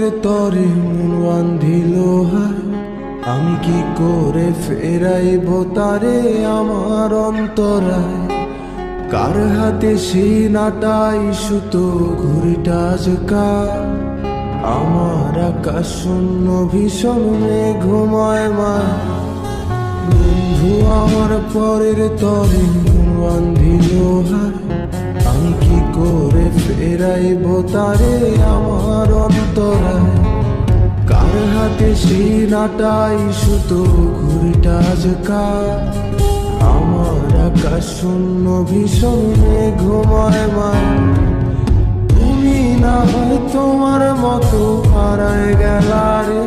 পরের তরে মন বান্ধিল হায়, আমি কি করে ফেরাইব তারে আমার অন্তরায়। কার হাতে সেই নাটাই সুতো ঘুরিটা আজকাল, আমার আকাশ শূন্য ভীষণ মেঘময় মায়। বন্ধু আমার পরের তরে মন বান্ধিল হায়, আমি কি করে ফেরাইব তারে আমার অন্তরায়। কার হাতে সেই নাটাই সুতো ঘুরিটা আজকাল, আমার আকাশ শূন্য ভীষণ মেঘময় মায়। তুমি না হয় তোমার মতো হারায় গেলারে,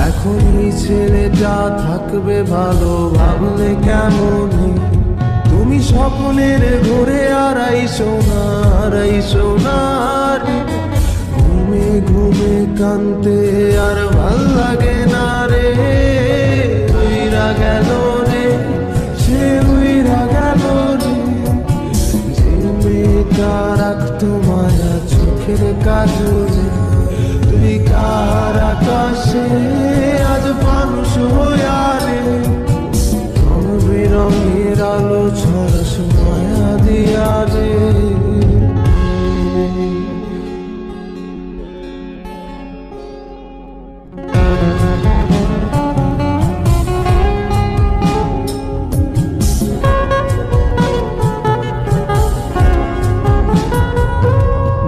এখন এই ছেলেটা থাকবে ভালো ভাবলে কেমন। তুমি স্বপ্নের ঘুরে আড়াইশো না রে, ঘুমে ঘুমে কানতে আর ভাল লাগে না রে। উইরা গেল রে, সে উইরা গেল রে, যে মেয়েটা রাখতো মায়া চোখের কাজলে। তুই কার আকাশে আজ মানুষ হইয়া রে, রং বেরঙের আলো ছড়াস মায়া দিয়া রে।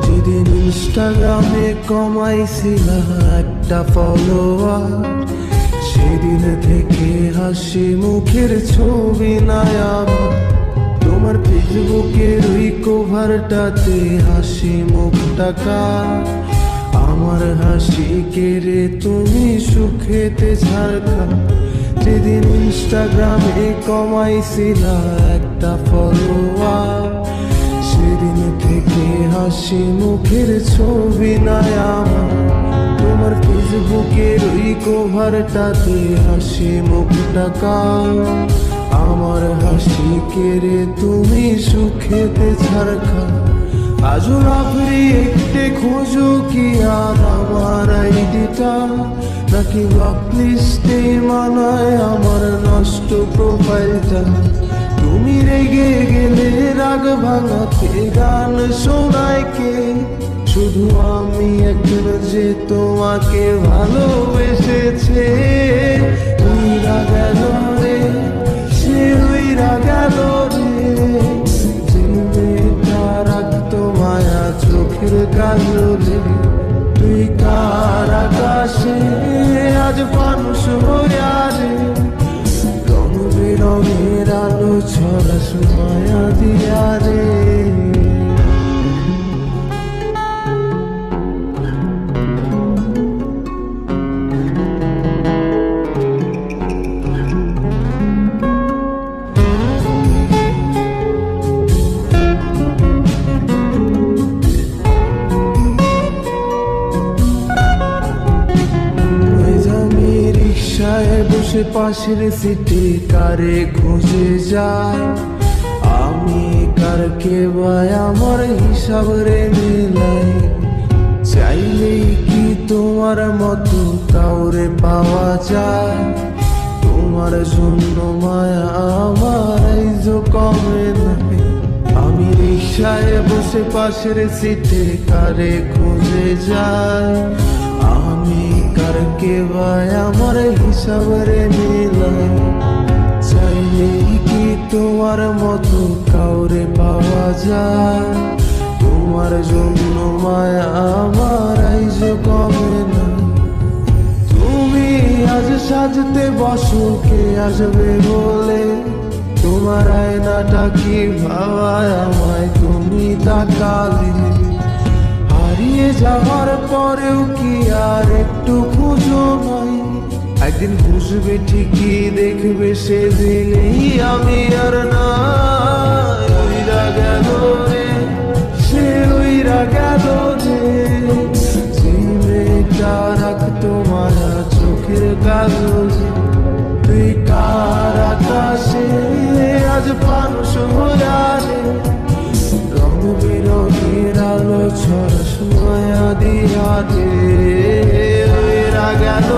যেদিন ইনস্টাগ্রামে কমাইছিলা একটা ফলোয়ার, সেদিন থেকে হাসি মুখের ছবি নাই আমার। তোমার ফেসবুকের ওই কভারটাতে হাসি মুখটা কার, আমার হাসি কেড়ে তুমি সুখেতে ঝাড়খা। যেদিন ইনস্টাগ্রামে কমাইছিলা একটা ফলোয়ার, সেদিন থেকে হাসি মুখের ছবি নাই আমার। তোমার ফেসবুকের ওই কভারটাতে হাসি মুখটা কার, আমার হাসি কেড়ে তুমি সুখেতে ঝাড়খা। আজও রাত্রি একটে খোঁজো কি আর আমার আইডিটা, নাকি ব্লক লিস্টে মানায় আমার নষ্ট প্রোফাইলটা। তুমি রেগে গেলে রাগ ভাঙাতে গান শোনায় কে, শুধু আমি একজন যে তোমাকে ভালোবেসেছে। উইরা গেল রে, সে উইরা গেল রে, যে মেয়েটা রাখতো মায়া চোখের কাজলে। তুই কার আকাশে আজ মানুষ হইয়া রে, রং বেরঙের আলো ছড়াস মায়া দিয়া রে। বসে পাশের সিটে কারে খুঁজে যায়, আমি কারকে ভাই আমার হিসাব রে মেলাই। চাইলেই কি তোমার মতো কাউরে পাওয়া যায়, তোমার জন্য মায়া আমার আইজো কমে নাই। আমি রিক্সায় বসে পাশের সিটে কারে খুঁজে যায়, আমি কারকে ভাই আমার হিসাব রে মিলাই। চাইলেই কি তোমার মতো কাউরে পাওয়া যায়, তোমার জন্য মায়া আমার আইজো কমে না। তুমি আজ সাজতে বসো কে আসবে বলে, তোমার আয়নাটা কি ভাবায় আমায় তুমি তাকালে। হারিয়ে যাওয়ার পরেও কি আর একটু খুঁজো নাই, একদিন বুঝবে ঠিকই দেখবে সেদিনই আমি আর নাই। উইরা গেল রে, সে উইরা গেল রে, যে মেয়েটা রাখতো মায়া চোখের কাজলে। তুই কার আকাশে আজ মানুষ হইয়া রে, রং বেরঙের আলো ছড়াস মায়া দিয়া রে। গেল